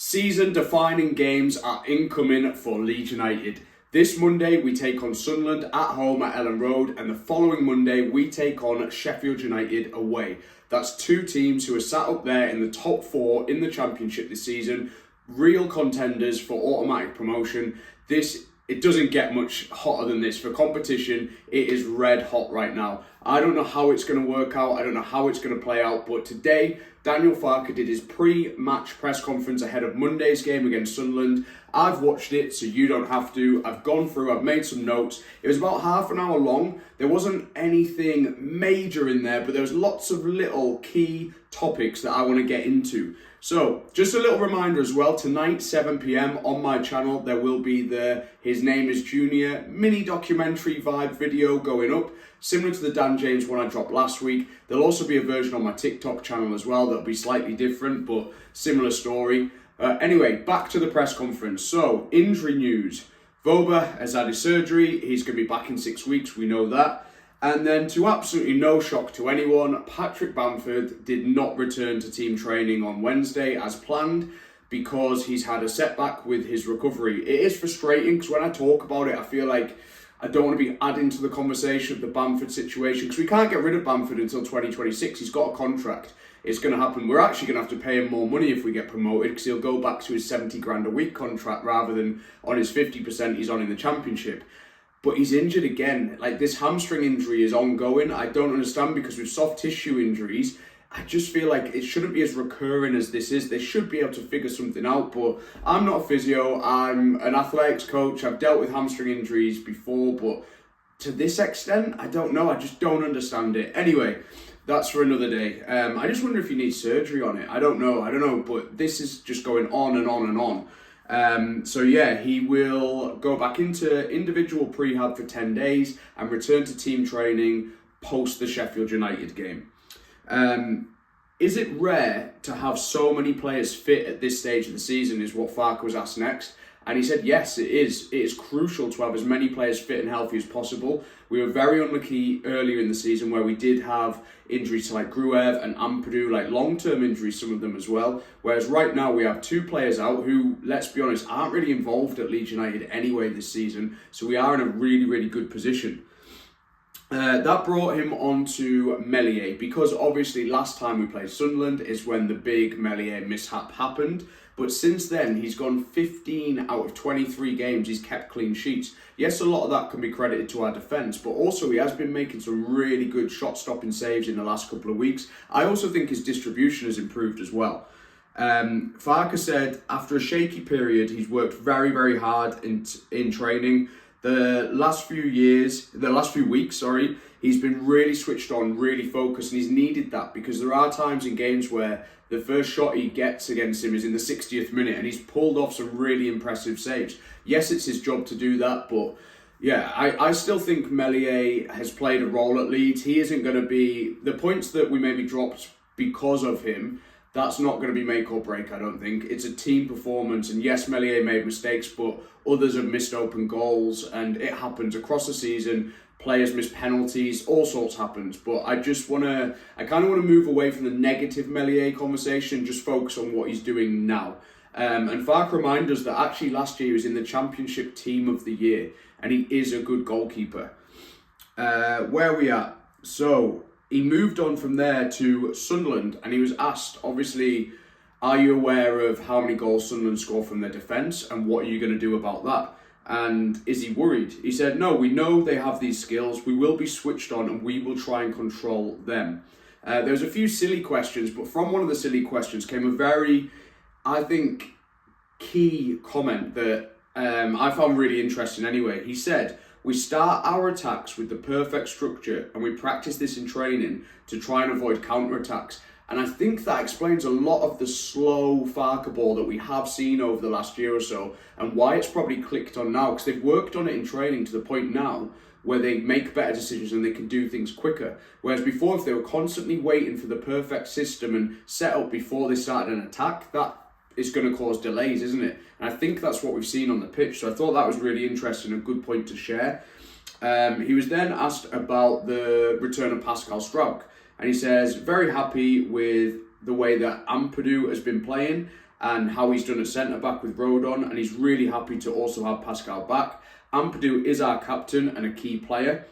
Season-defining games are incoming for Leeds United. This Monday we take on Sunderland at home at Ellen Road, and the following Monday we take on Sheffield United away. That's two teams who are sat up there in the top four in the Championship this season, real contenders for automatic promotion. It doesn't get much hotter than this. For competition, it is red hot right now. I don't know how it's going to work out. I don't know how it's going to play out. But today, Daniel Farke did his pre-match press conference ahead of Monday's game against Sunderland. I've watched it, so you don't have to. I've gone through, I've made some notes. It was about half an hour long. There wasn't anything major in there, but there was lots of little key topics that I want to get into. So, just a little reminder as well, tonight, 7 p.m. on my channel, there will be the His Name is Junior mini documentary vibe video going up, similar to the Dan James one I dropped last week. There'll also be a version on my TikTok channel as well that'll be slightly different, but similar story. Anyway, back to the press conference. So, injury news. Voba has had his surgery. He's going to be back in 6 weeks, we know that. And then, to absolutely no shock to anyone, Patrick Bamford did not return to team training on Wednesday as planned because he's had a setback with his recovery. It is frustrating because when I talk about it, I feel like I don't want to be adding to the conversation of the Bamford situation because we can't get rid of Bamford until 2026. He's got a contract. It's going to happen. We're actually going to have to pay him more money if we get promoted because he'll go back to his 70 grand a week contract rather than on his 50% he's on in the Championship. But he's injured again. Like, this hamstring injury is ongoing. I don't understand because with soft tissue injuries, I just feel like it shouldn't be as recurring as this is. They should be able to figure something out, but I'm not a physio. I'm an athletics coach. I've dealt with hamstring injuries before, but to this extent, I don't know. I just don't understand it. Anyway, that's for another day. I just wonder if he needs surgery on it. I don't know, but this is just going on and on and on. So yeah, he will go back into individual prehab for 10 days and return to team training post the Sheffield United game. Is it rare to have so many players fit at this stage of the season is what Farke was asked next. And he said, yes, it is. It is crucial to have as many players fit and healthy as possible. We were very unlucky earlier in the season where we did have injuries to like Gruev and Ampadu, like long-term injuries, some of them as well. Whereas right now we have two players out who, let's be honest, aren't really involved at Leeds United anyway this season. So we are in a really, really good position. That brought him on to Melier because obviously last time we played Sunderland is when the big Melier mishap happened. But since then, he's gone 15 out of 23 games. He's kept clean sheets. Yes, a lot of that can be credited to our defence, but also he has been making some really good shot-stopping saves in the last couple of weeks. I also think his distribution has improved as well. Farke said after a shaky period, he's worked very, very hard in training. The last few weeks, he's been really switched on, really focused, and he's needed that because there are times in games where the first shot he gets against him is in the 60th minute and he's pulled off some really impressive saves. Yes, it's his job to do that, but yeah, I still think Melier has played a role at Leeds. He isn't going to be, the points that we maybe dropped because of him, that's not going to be make or break, I don't think. It's a team performance, and yes, Melier made mistakes, but others have missed open goals, and it happens across the season. Players miss penalties, all sorts happens. But I kind of want to move away from the negative Melier conversation, just focus on what he's doing now. And Farke reminded us that actually last year he was in the Championship Team of the Year, and he is a good goalkeeper. Where are we at? So, he moved on from there to Sunderland, and he was asked, obviously, are you aware of how many goals Sunderland score from their defence, and what are you going to do about that? And is he worried? He said, no, we know they have these skills, we will be switched on, and we will try and control them. There's a few silly questions, but from one of the silly questions came a very, I think, key comment that I found really interesting anyway. He said, we start our attacks with the perfect structure and we practice this in training to try and avoid counter-attacks. And I think that explains a lot of the slow Farke ball that we have seen over the last year or so and why it's probably clicked on now, because they've worked on it in training to the point now where they make better decisions and they can do things quicker. Whereas before, if they were constantly waiting for the perfect system and setup before they started an attack, that is going to cause delays, isn't it? And I think that's what we've seen on the pitch. So I thought that was really interesting, a good point to share. He was then asked about the return of Pascal, and he says, very happy with the way that Ampadu has been playing, and how he's done at centre-back with Rodon, and he's really happy to also have Pascal back. Ampadu is our captain and a key player.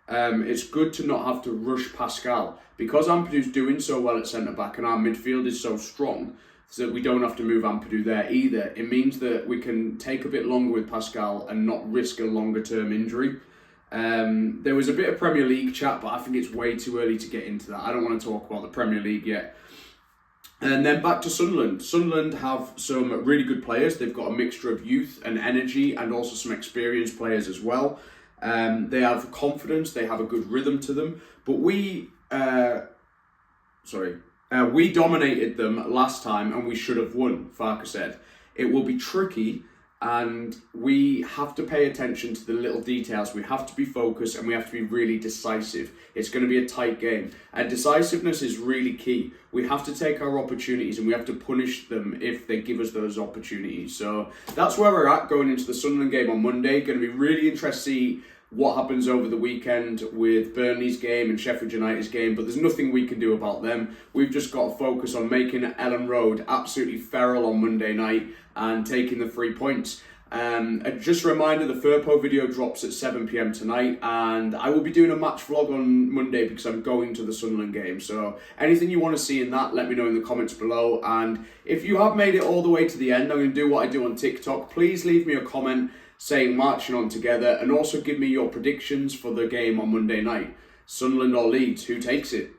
It's good to not have to rush Pascal. Because Ampadu's doing so well at centre-back and our midfield is so strong, so that we don't have to move Ampadu there either. It means that we can take a bit longer with Pascal and not risk a longer-term injury. There was a bit of Premier League chat, but I think it's way too early to get into that. I don't want to talk about the Premier League yet. And then back to Sunderland. Sunderland have some really good players. They've got a mixture of youth and energy and also some experienced players as well. They have confidence, they have a good rhythm to them. But we dominated them last time and we should have won, Farke said. It will be tricky and we have to pay attention to the little details. We have to be focused and we have to be really decisive. It's going to be a tight game. And decisiveness is really key. We have to take our opportunities and we have to punish them if they give us those opportunities. So that's where we're at going into the Sunderland game on Monday. Going to be really interesting to see what happens over the weekend with Burnley's game and Sheffield United's game, but there's nothing we can do about them. We've just got to focus on making Elland Road absolutely feral on Monday night and taking the 3 points. Just a reminder, the Firpo video drops at 7 p.m. tonight, and I will be doing a match vlog on Monday because I'm going to the Sunderland game. So anything you want to see in that, let me know in the comments below. And if you have made it all the way to the end, I'm going to do what I do on TikTok. Please leave me a comment saying marching on together, and also give me your predictions for the game on Monday night. Sunderland or Leeds, who takes it?